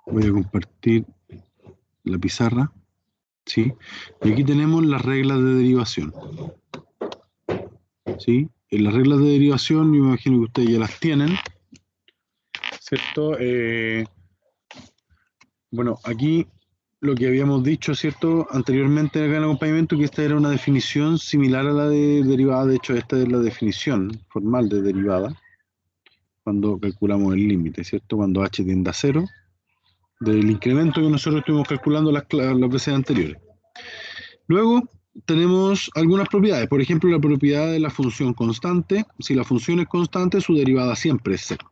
Voy a compartir la pizarra. ¿Sí? Y aquí tenemos las reglas de derivación. ¿Sí? En las reglas de derivación, yo me imagino que ustedes ya las tienen. ¿Cierto? Bueno, aquí lo que habíamos dicho, ¿cierto? Anteriormente acá en el acompañamiento, que esta era una definición similar a la de derivada. De hecho, esta es la definición formal de derivada, cuando calculamos el límite, ¿cierto? Cuando h tiende a 0, del incremento que nosotros estuvimos calculando las veces anteriores. Luego tenemos algunas propiedades, por ejemplo, la propiedad de la función constante. Si la función es constante, su derivada siempre es 0.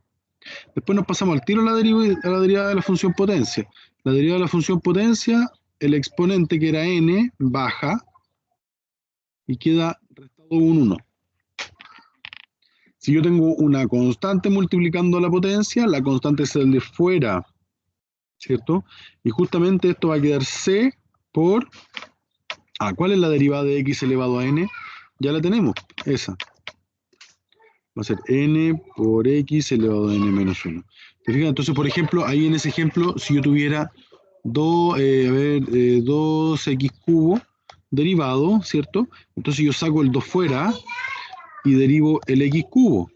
Después nos pasamos al tiro a la derivada de la función potencia. La derivada de la función potencia, el exponente que era n baja y queda restado un 1. Si yo tengo una constante multiplicando la potencia, la constante es el de fuera, ¿cierto? Y justamente esto va a quedar c por... ¿cuál es la derivada de x elevado a n? Ya la tenemos, esa. Va a ser n por x elevado a n menos 1. ¿Te fijas? Entonces, por ejemplo, ahí en ese ejemplo, si yo tuviera 2x cubo derivado, ¿cierto? Entonces yo saco el 2 fuera y derivo el x cubo.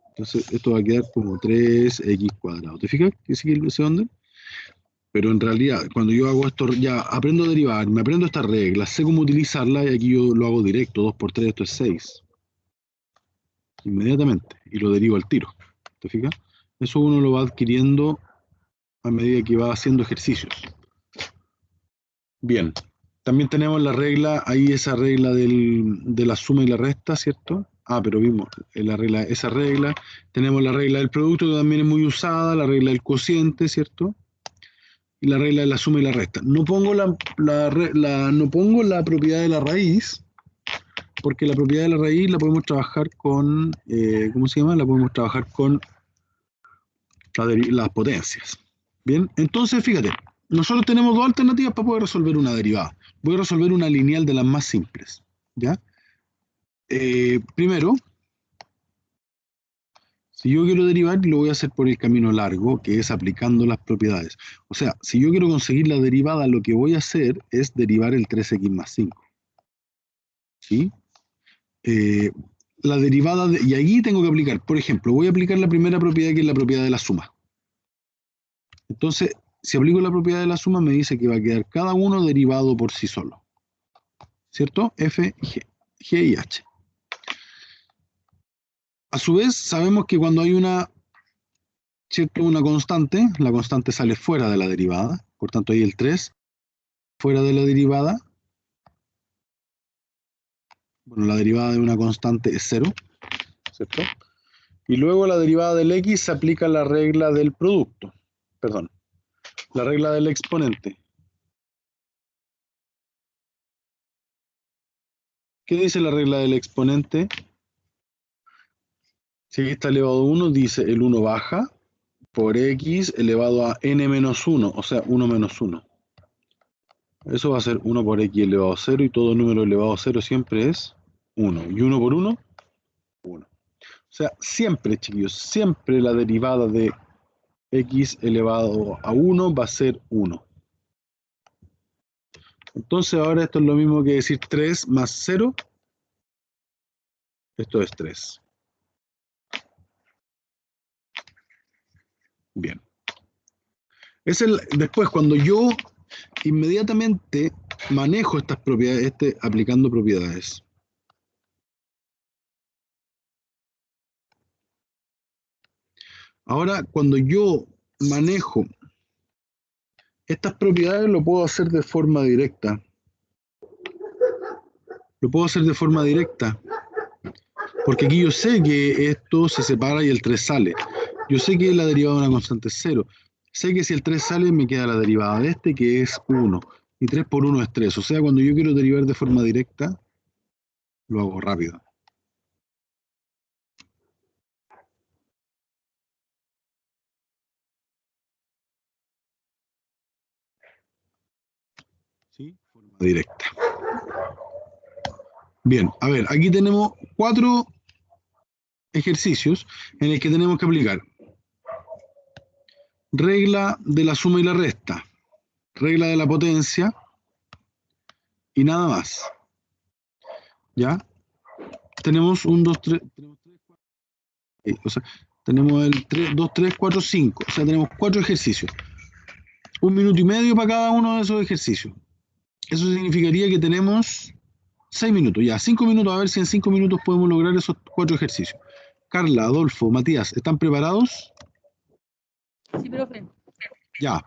Entonces esto va a quedar como 3x cuadrado. ¿Te fijas? ¿Qué sigue ese orden? Pero en realidad, cuando yo hago esto, ya aprendo a derivar, me aprendo estas reglas, sé cómo utilizarlas y aquí yo lo hago directo. 2 por 3, esto es 6. Inmediatamente. Y lo derivo al tiro. ¿Te fijas? Eso uno lo va adquiriendo a medida que va haciendo ejercicios. Bien. También tenemos la regla, ahí esa regla de la suma y la resta, ¿cierto? Pero vimos esa regla. Tenemos la regla del producto, que también es muy usada, la regla del cociente, ¿cierto? Y la regla de la suma y la resta. No pongo no pongo la propiedad de la raíz, porque la propiedad de la raíz la podemos trabajar con, ¿cómo se llama? La podemos trabajar con las potencias. Bien, entonces fíjate, nosotros tenemos dos alternativas para poder resolver una derivada. Voy a resolver una lineal de las más simples, ¿ya? Primero, si yo quiero derivar, lo voy a hacer por el camino largo, que es aplicando las propiedades. O sea, si yo quiero conseguir la derivada, lo que voy a hacer es derivar el 3x más 5. ¿Sí? La derivada, y ahí tengo que aplicar, por ejemplo, voy a aplicar la primera propiedad, que es la propiedad de la suma. Entonces, si aplico la propiedad de la suma, me dice que va a quedar cada uno derivado por sí solo. ¿Cierto? F, G y H. A su vez, sabemos que cuando hay una constante, la constante sale fuera de la derivada, por tanto ahí el 3 fuera de la derivada. Bueno, la derivada de una constante es 0, ¿cierto? Y luego la derivada del x se aplica la regla del producto, perdón, la regla del exponente. ¿Qué dice la regla del exponente? Si x está elevado a 1, dice el 1 baja por x elevado a n menos 1, o sea, 1 menos 1. Eso va a ser 1 por x elevado a 0, y todo número elevado a 0 siempre es 1. Y 1 por 1, 1. O sea, siempre, chiquillos, siempre la derivada de x elevado a 1 va a ser 1. Entonces ahora esto es lo mismo que decir 3 más 0. Esto es 3. Bien. Después, cuando yo inmediatamente manejo estas propiedades, aplicando propiedades. Ahora, cuando yo manejo estas propiedades, lo puedo hacer de forma directa. Lo puedo hacer de forma directa. Porque aquí yo sé que esto se separa y el 3 sale. Yo sé que la derivada de una constante es 0. Sé que si el 3 sale, me queda la derivada de este, que es 1. Y 3 por 1 es 3. O sea, cuando yo quiero derivar de forma directa, lo hago rápido. ¿Sí? Forma directa. Bien, a ver, aquí tenemos 4 ejercicios en el que tenemos que aplicar regla de la suma y la resta, regla de la potencia y nada más. ¿Ya? Tenemos un 2, 3, o sea, tenemos el 3, 2, 3, 4, 5, o sea, tenemos 4 ejercicios. 1 minuto y medio para cada uno de esos ejercicios. Eso significaría que tenemos 6 minutos, ya, 5 minutos, a ver si en 5 minutos podemos lograr esos 4 ejercicios. Carla, Adolfo, Matías, ¿están preparados? Sí, profe. Ya,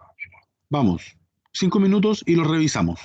vamos. 5 minutos y los revisamos.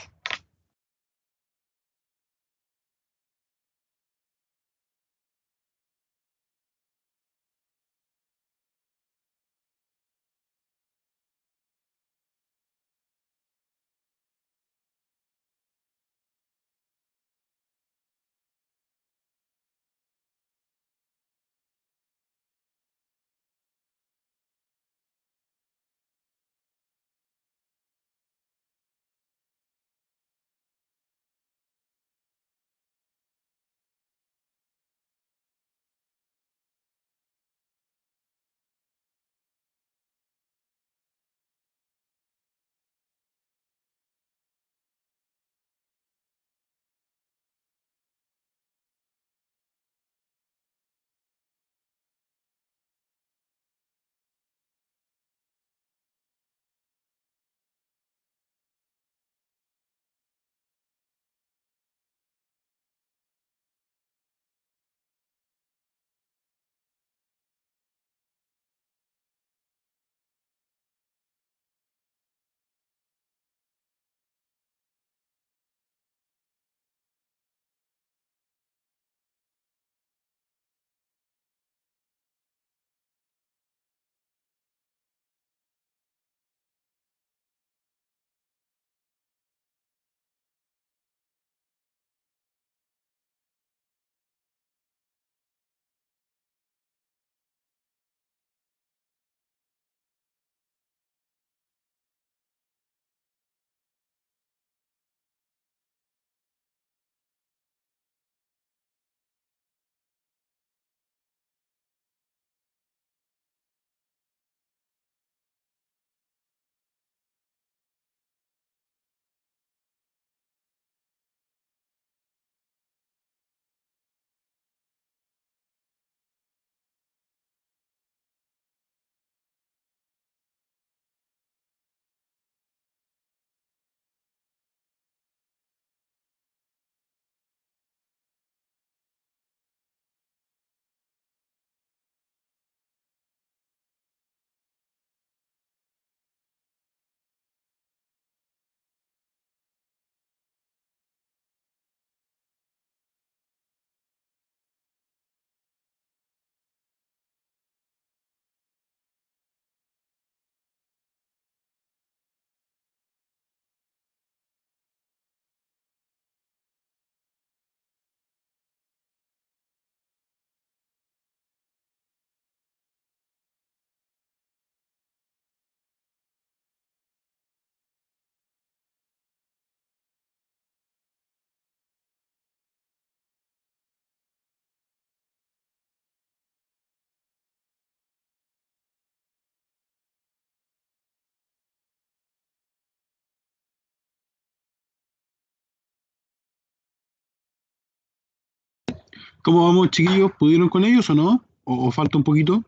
¿Cómo vamos, chiquillos? ¿Pudieron con ellos o no? ¿O falta un poquito?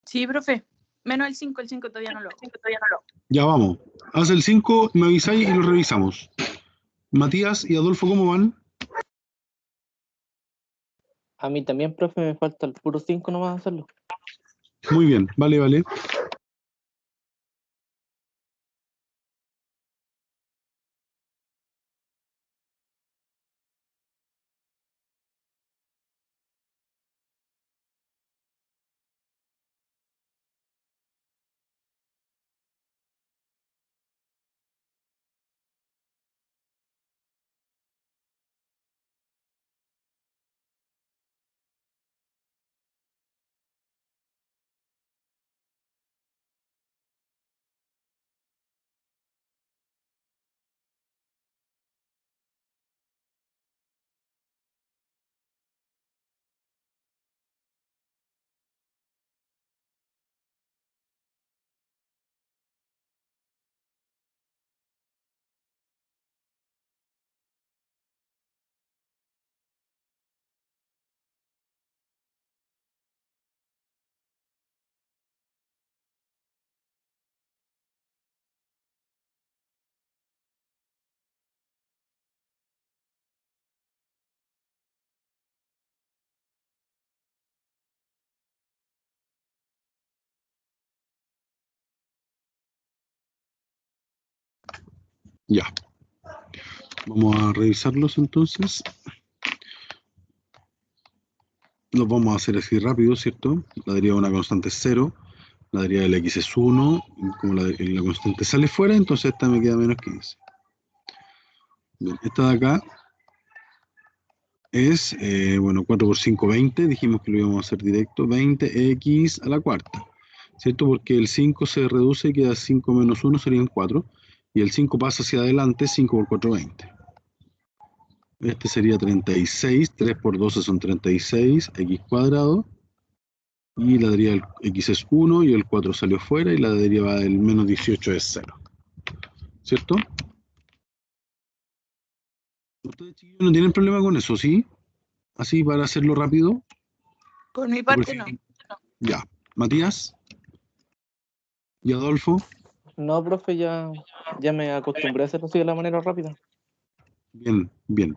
Sí, profe. Menos el 5 todavía no lo hago. Ya vamos. Haz el 5, me avisáis y lo revisamos. Matías y Adolfo, ¿cómo van? A mí también, profe, me falta el puro 5 nomás hacerlo. Muy bien, vale, vale. Ya. Vamos a revisarlos entonces. Los vamos a hacer así rápido, ¿cierto? La derivada de una constante es 0, la derivada del x es 1, y como la constante sale fuera, entonces esta me queda menos 15. Bien, esta de acá es, bueno, 4 por 5, 20, dijimos que lo íbamos a hacer directo, 20x a la cuarta, ¿cierto? Porque el 5 se reduce y queda 5 menos 1, serían 4, y el 5 pasa hacia adelante, 5 por 4, 20. Este sería 36, 3 por 12 son 36, x cuadrado, y la derivada del x es 1, y el 4 salió fuera, y la derivada del menos 18 es 0, ¿cierto? Ustedes, chiquillos, no tienen problema con eso, ¿sí? Así para hacerlo rápido. Por mi parte, no. Ya. Matías y Adolfo. No, profe, ya me acostumbré a hacerlo así de la manera rápida. Bien, bien.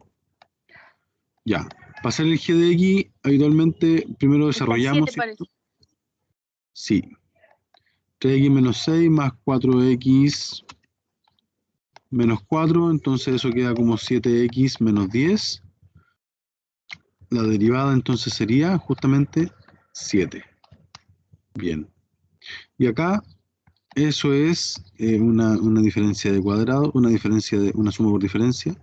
Ya. Para hacer el g de x, habitualmente primero Está el desarrollamos, 7 parece. ¿cierto? Sí. 3x menos 6 más 4x menos 4, entonces eso queda como 7x menos 10. La derivada entonces sería justamente 7. Bien. Y acá eso es una diferencia de cuadrado, una suma por diferencia.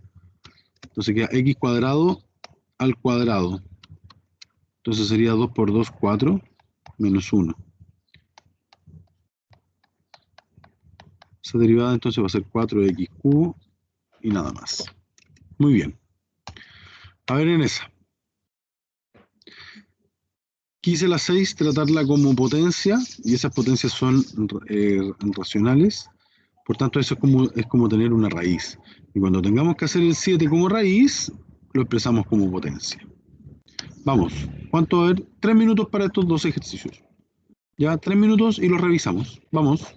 Entonces queda x cuadrado al cuadrado. Entonces sería 2 por 2, 4, menos 1. Esa derivada entonces va a ser 4x cubo y nada más. Muy bien. A ver en esa. Quise la 6 tratarla como potencia y esas potencias son racionales. Por tanto, eso es como tener una raíz. Y cuando tengamos que hacer el 7 como raíz, lo expresamos como potencia. Vamos, ¿cuánto? A ver, 3 minutos para estos dos ejercicios. Ya, 3 minutos y los revisamos. Vamos.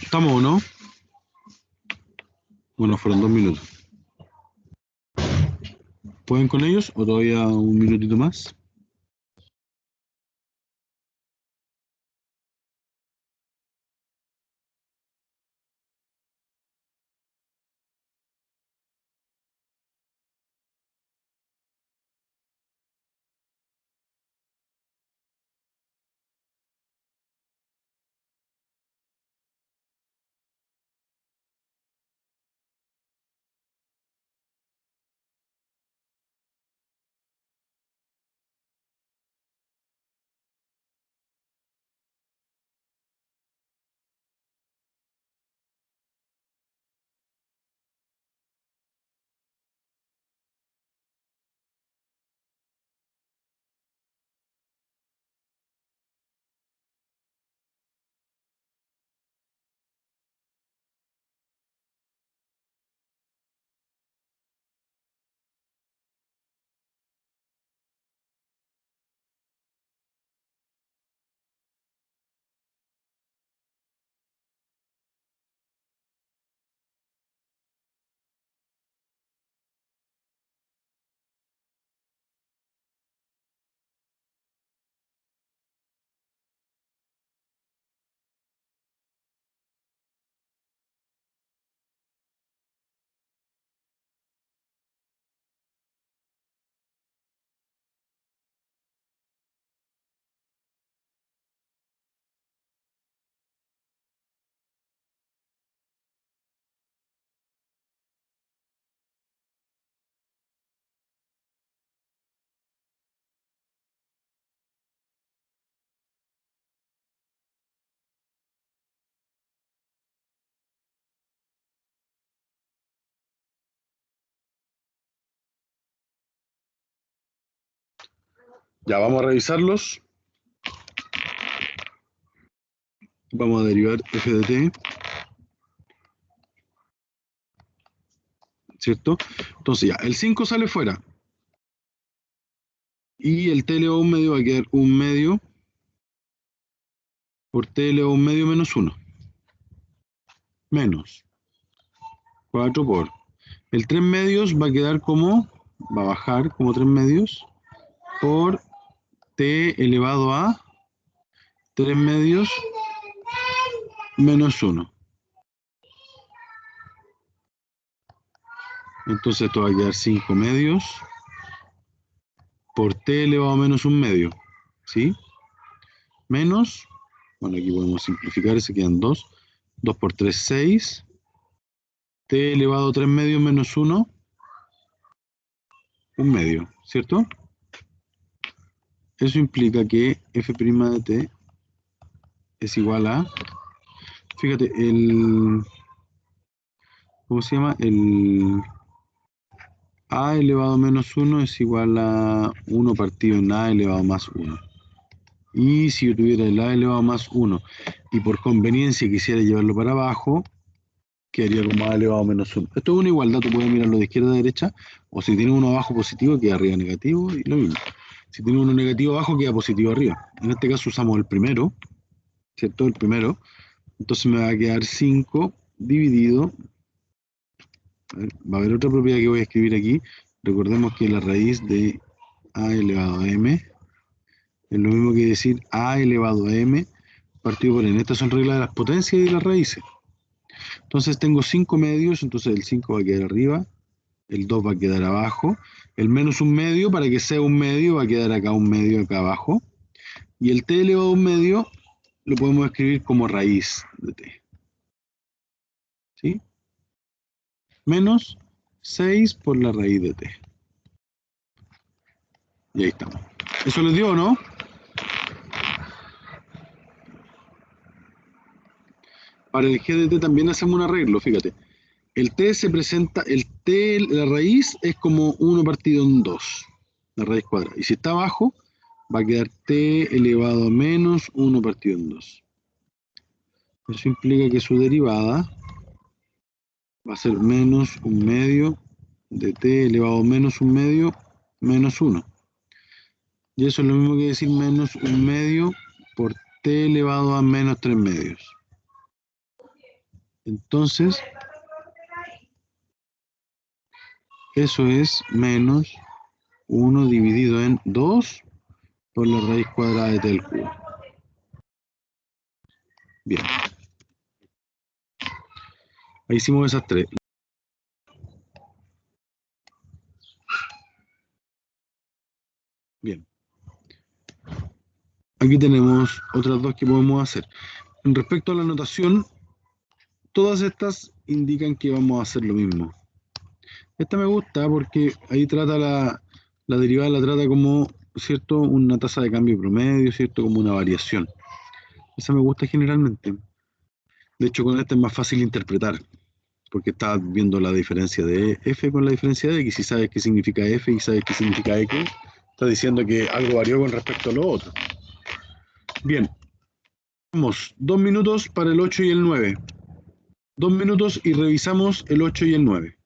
¿Estamos o no? Bueno, fueron 2 minutos. ¿Pueden con ellos o todavía un minutito más? Ya, vamos a revisarlos. Vamos a derivar f de t, ¿cierto? Entonces ya, el 5 sale fuera. Y el t elevado a un medio va a quedar 1 medio por t elevado a un medio menos 1. Menos 4 por... El 3 medios va a quedar como... Va a bajar como 3 medios por t elevado a 3 medios menos 1. Entonces esto va a quedar 5 medios por t elevado a menos 1 medio. ¿Sí? Menos, bueno, aquí podemos simplificar, se quedan 2. 2 por 3, 6. T elevado a 3 medios menos 1, 1 medio, ¿cierto? Eso implica que f' de t es igual a, fíjate, ¿cómo se llama? El a elevado a menos 1 es igual a 1 partido en a elevado a más 1. Y si yo tuviera el a elevado a más 1 y por conveniencia quisiera llevarlo para abajo, quedaría como a elevado a menos 1. Esto es una igualdad, tú puedes mirarlo de izquierda a derecha, o si tienes uno abajo positivo, queda arriba negativo, y lo mismo. Si tienes uno negativo abajo, queda positivo arriba. En este caso usamos el primero, ¿cierto? El primero. Entonces me va a quedar 5 dividido. A ver, va a haber otra propiedad que voy a escribir aquí. Recordemos que la raíz de a elevado a m es lo mismo que decir a elevado a m partido por n. Estas son reglas de las potencias y de las raíces. Entonces tengo 5 medios, entonces el 5 va a quedar arriba, el 2 va a quedar abajo, el menos 1 medio, para que sea 1 medio, va a quedar acá 1 medio acá abajo, y el t elevado a 1 medio lo podemos escribir como raíz de t. ¿Sí? Menos 6 por la raíz de t. Y ahí estamos. ¿Eso les dio o no? Para el g de t también hacemos un arreglo, fíjate. El t se presenta, el t, la raíz es como 1 partido en 2, la raíz cuadrada. Y si está abajo, va a quedar t elevado a menos 1 partido en 2. Eso implica que su derivada va a ser menos 1 medio de t elevado a menos 1 medio menos 1. Y eso es lo mismo que decir menos 1 medio por t elevado a menos 3 medios. Entonces, eso es menos 1 dividido en 2 por la raíz cuadrada de t al cubo. Bien. Ahí hicimos esas tres. Bien. Aquí tenemos otras dos que podemos hacer. En respecto a la notación, todas estas indican que vamos a hacer lo mismo. Esta me gusta porque ahí trata la derivada, la trata como, ¿cierto? Una tasa de cambio promedio, ¿cierto? Como una variación. Esa me gusta generalmente. De hecho, con esta es más fácil interpretar, porque estás viendo la diferencia de f con la diferencia de x. Si sabes qué significa f y sabes qué significa x, está diciendo que algo varió con respecto a lo otro. Bien. Tenemos 2 minutos para el 8 y el 9. 2 minutos y revisamos el 8 y el 9.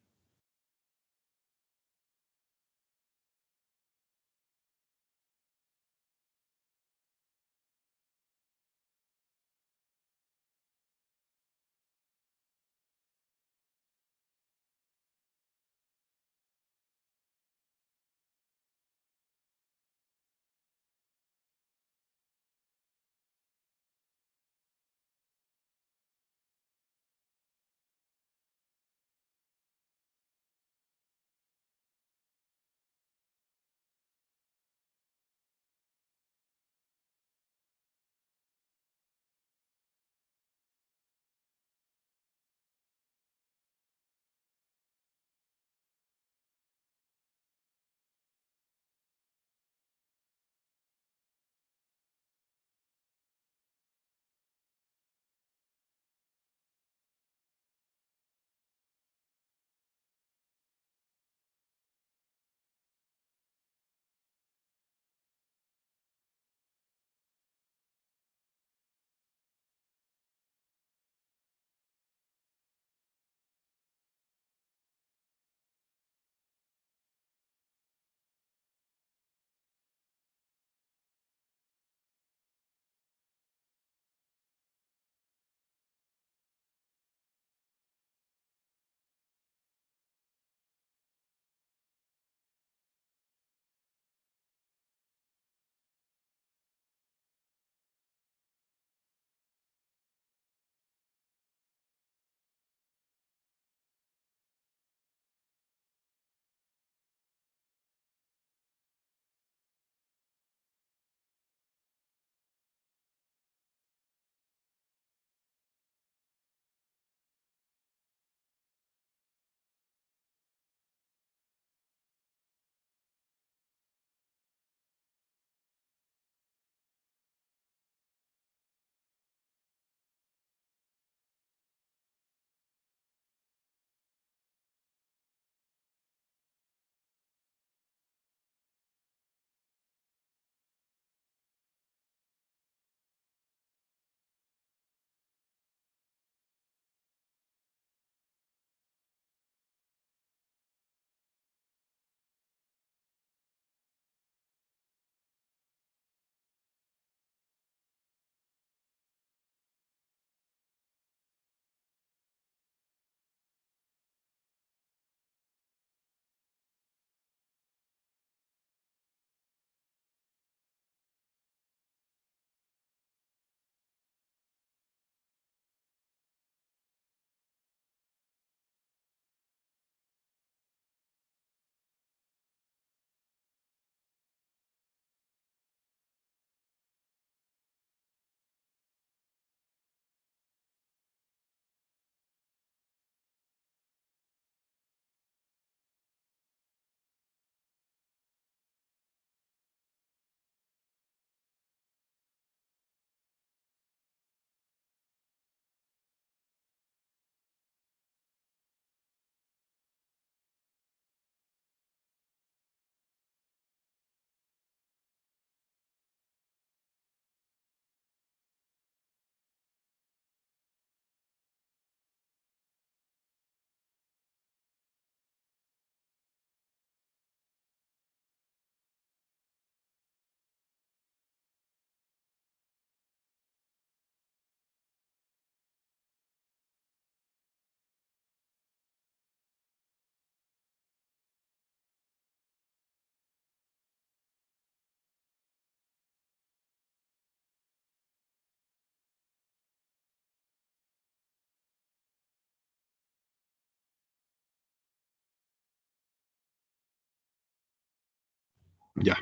Ya.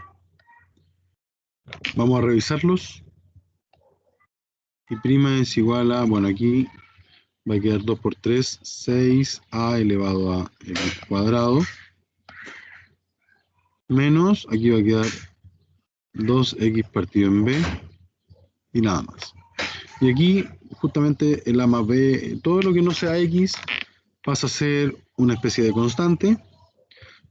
Vamos a revisarlos. Y prima es igual a, bueno, aquí va a quedar 2 por 3, 6a elevado a x cuadrado. Menos, aquí va a quedar 2x partido en b. Y nada más. Y aquí, justamente, el a más b, todo lo que no sea x, pasa a ser una especie de constante.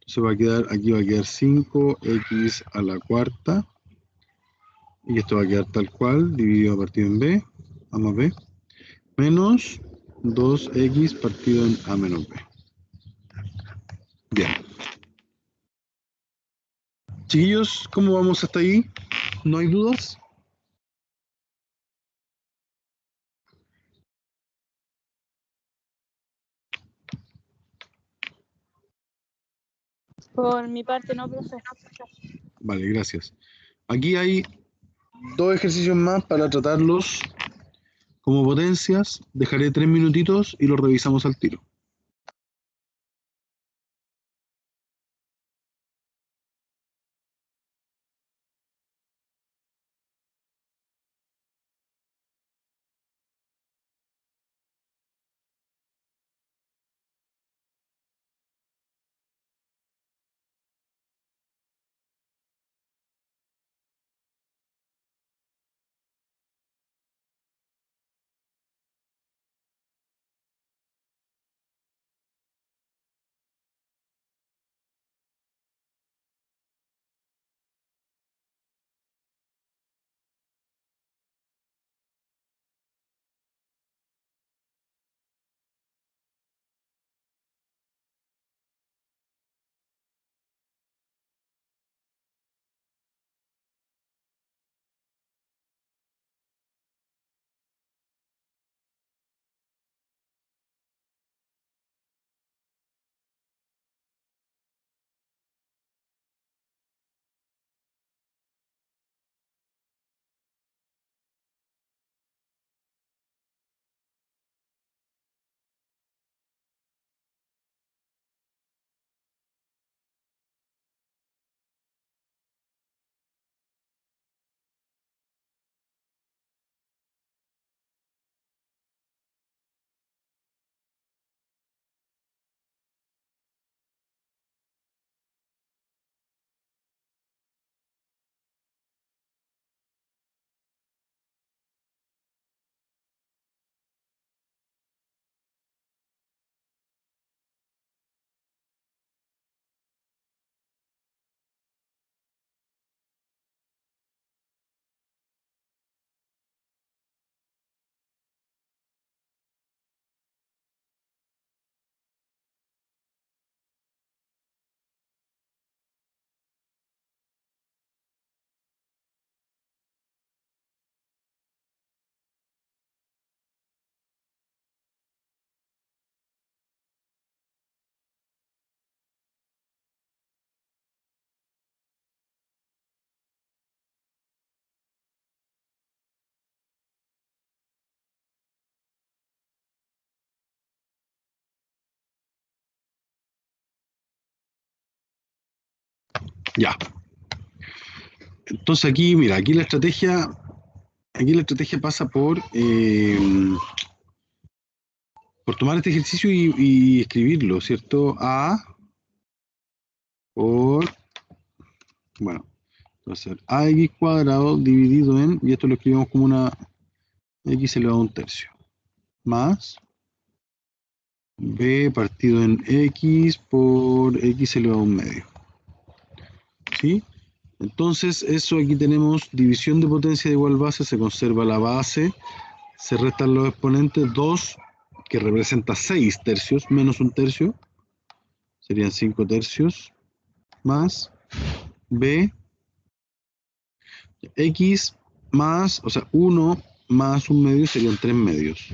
Entonces va a quedar, aquí va a quedar 5x a la cuarta. Y esto va a quedar tal cual, dividido a partido en b, a más b, menos 2x partido en a menos b. Bien. Chiquillos, ¿cómo vamos hasta ahí? ¿No hay dudas? Por mi parte, no, profe. Vale, gracias. Aquí hay 2 ejercicios más para tratarlos como potencias. Dejaré 3 minutitos y los revisamos al tiro. Ya. Entonces aquí, mira, aquí la estrategia pasa por tomar este ejercicio y escribirlo, ¿cierto? A por, bueno, entonces ax cuadrado dividido en, y esto lo escribimos como una x elevado a un tercio, más b partido en x por x elevado a un medio. ¿Sí? Entonces, eso aquí tenemos división de potencia de igual base, se conserva la base, se restan los exponentes, 2, que representa 6 tercios, menos un tercio, serían 5 tercios, más b, x más, o sea, 1 más un medio serían 3 medios.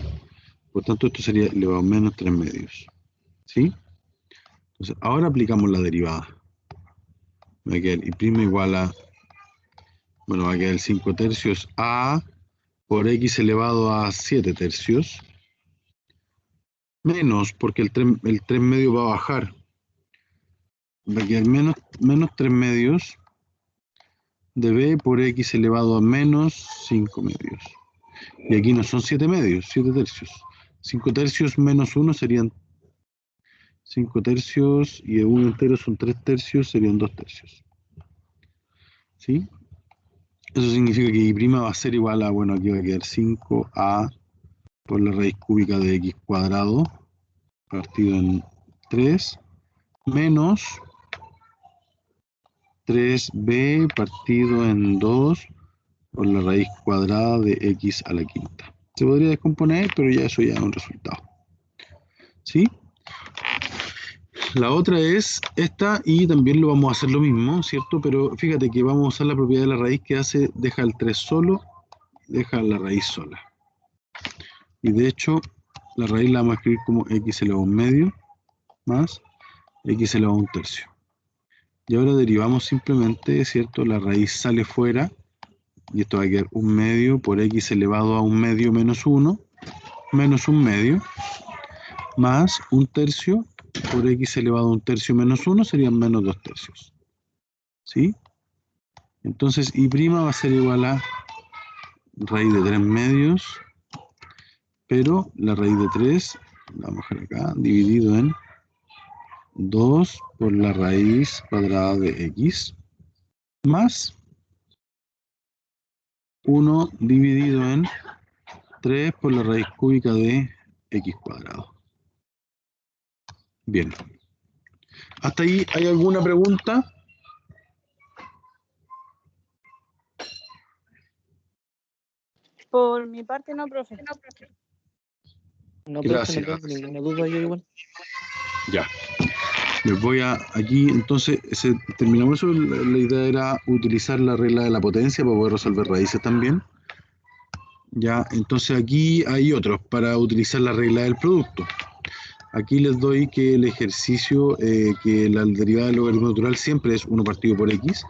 Por tanto, esto sería elevado a menos 3 medios. ¿Sí? Entonces, ahora aplicamos la derivada. Va a quedar y' igual a, bueno, va a quedar el 5 tercios a por x elevado a 7 tercios, menos, porque el 3 medios va a bajar, va a quedar menos 3 medios de b por x elevado a menos 5 medios. Y aquí no son 7 medios, 7 tercios. 5 tercios menos 1 serían 5 tercios y 1 entero son 3 tercios, serían 2 tercios. ¿Sí? Eso significa que y' va a ser igual a, bueno, aquí va a quedar 5a por la raíz cúbica de x cuadrado partido en 3 menos 3b partido en 2 por la raíz cuadrada de x a la quinta. Se podría descomponer, pero ya eso ya es un resultado. ¿Sí? La otra es esta y también lo vamos a hacer lo mismo, ¿cierto? Pero fíjate que vamos a usar la propiedad de la raíz que hace, deja el 3 solo, deja la raíz sola. Y de hecho, la raíz la vamos a escribir como x elevado a un medio más x elevado a un tercio. Y ahora derivamos simplemente, ¿cierto? La raíz sale fuera y esto va a quedar un medio por x elevado a un medio menos 1 menos un medio más un tercio por x elevado a un tercio menos 1 serían menos 2 tercios. ¿Sí? Entonces y' va a ser igual a raíz de 3 medios, pero la raíz de 3, la vamos a dejar acá, dividido en 2 por la raíz cuadrada de x, más 1 dividido en 3 por la raíz cúbica de x cuadrado. Bien. ¿Hasta ahí hay alguna pregunta? Por mi parte no, profe. No, profe, Gracias. no tengo ninguna duda yo igual. Ya. Les voy a, aquí, entonces, terminamos eso. La idea era utilizar la regla de la potencia para poder resolver raíces también. Ya, entonces aquí hay otros para utilizar la regla del producto. Aquí les doy que el ejercicio, que la derivada del logaritmo natural siempre es 1 partido por x.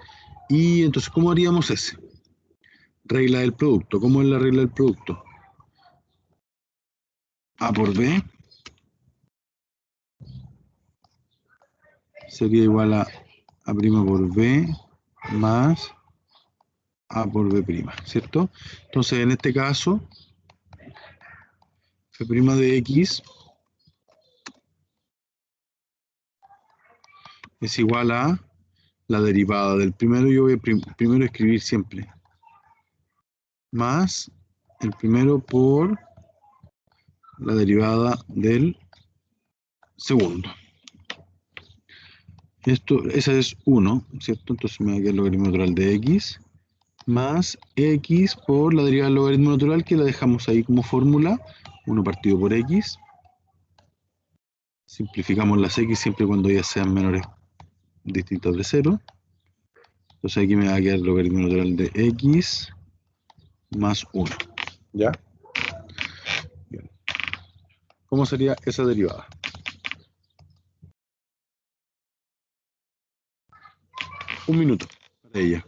Y entonces, ¿cómo haríamos ese? Regla del producto. ¿Cómo es la regla del producto? A por b sería igual a prima por b más a por b', ¿cierto? Entonces, en este caso, f' de x es igual a la derivada del primero. Yo voy a primero escribir siempre más el primero por la derivada del segundo. Esto, esa es 1, ¿cierto? Entonces me va a quedar el logaritmo natural de x más x por la derivada del logaritmo natural, que la dejamos ahí como fórmula, 1 partido por x. Simplificamos las x siempre cuando ellas sean menores distintas de 0. Entonces aquí me va a quedar el logaritmo natural de x más 1. ¿Ya? Bien. ¿Cómo sería esa derivada? Un minuto para ella.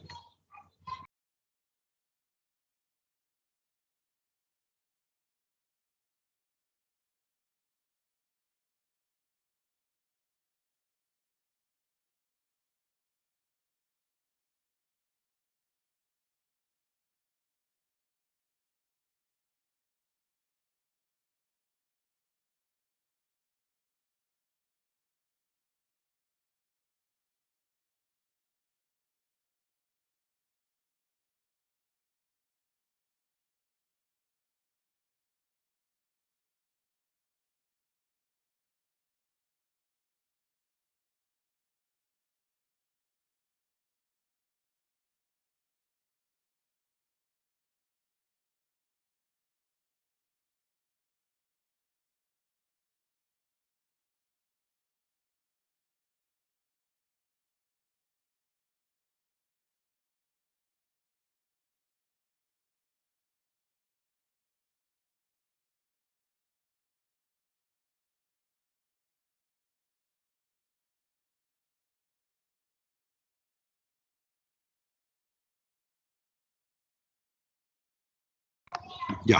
Ya.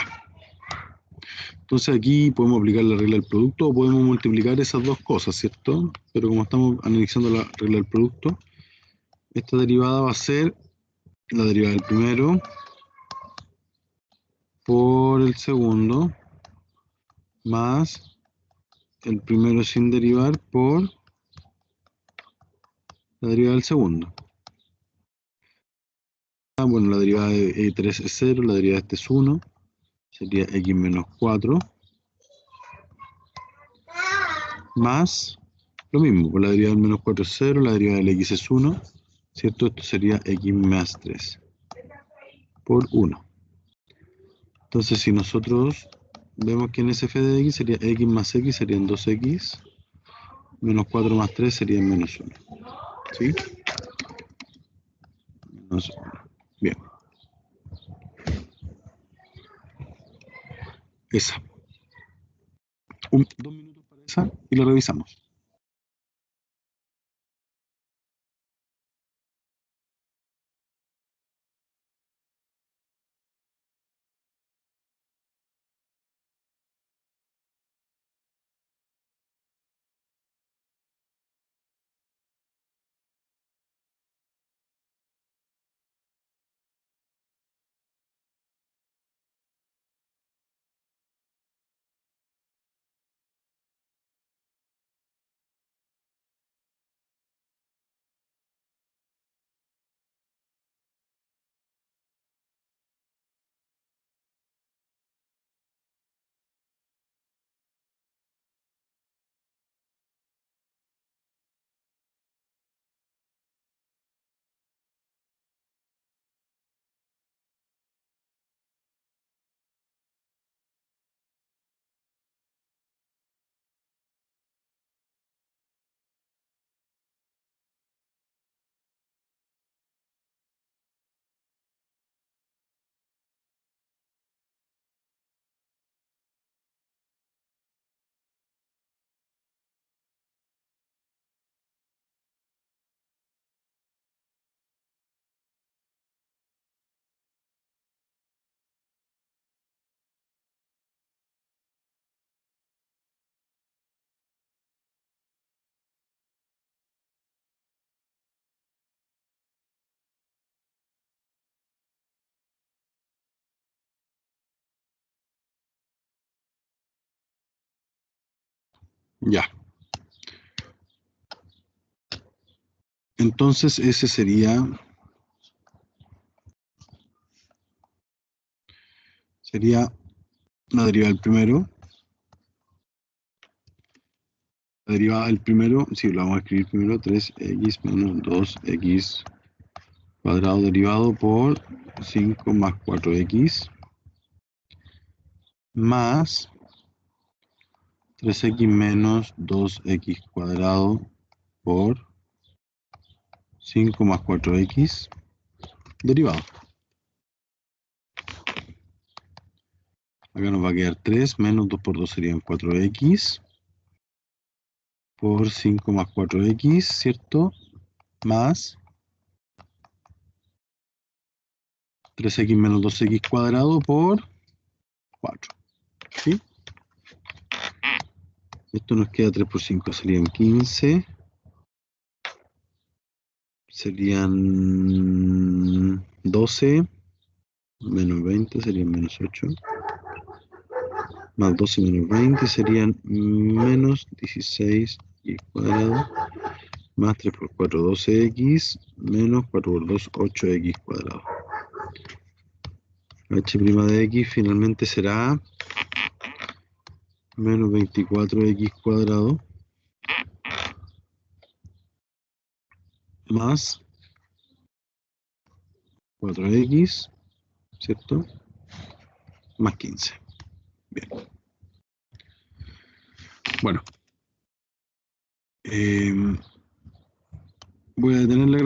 Entonces aquí podemos aplicar la regla del producto o podemos multiplicar esas dos cosas, ¿cierto? Pero como estamos analizando la regla del producto, esta derivada va a ser la derivada del primero por el segundo más el primero sin derivar por la derivada del segundo. Bueno, la derivada de 3 es 0, la derivada de este es 1, sería x menos 4, más lo mismo, por la derivada del menos 4 es 0, la derivada del x es 1, ¿cierto? Esto sería x más 3 por 1. Entonces, si nosotros vemos quién es f de x, sería x más x, serían 2x, menos 4 más 3 serían menos 1. ¿Sí? Menos 1. Bien. Esa. 2 minutos para esa y la revisamos. Ya. Entonces ese sería la derivada del primero. La derivada del primero, sí, lo vamos a escribir primero, 3x menos 2x cuadrado derivado por 5 más 4x más 3x menos 2x cuadrado por 5 más 4x derivado. Acá nos va a quedar 3 menos 2 por 2 serían 4x por 5 más 4x, ¿cierto? Más 3x menos 2x cuadrado por 4. ¿Sí? Esto nos queda 3 por 5, serían 15. Serían 12. Menos 20 serían menos 8. Más 12 menos 20 serían menos 16 y cuadrado. Más 3 por 4, 12x. Menos 4 por 2, 8x cuadrado. H' de x finalmente será menos 24x cuadrado más 4x, ¿cierto? Más 15. Bien. Bueno. Voy a detener la grabación.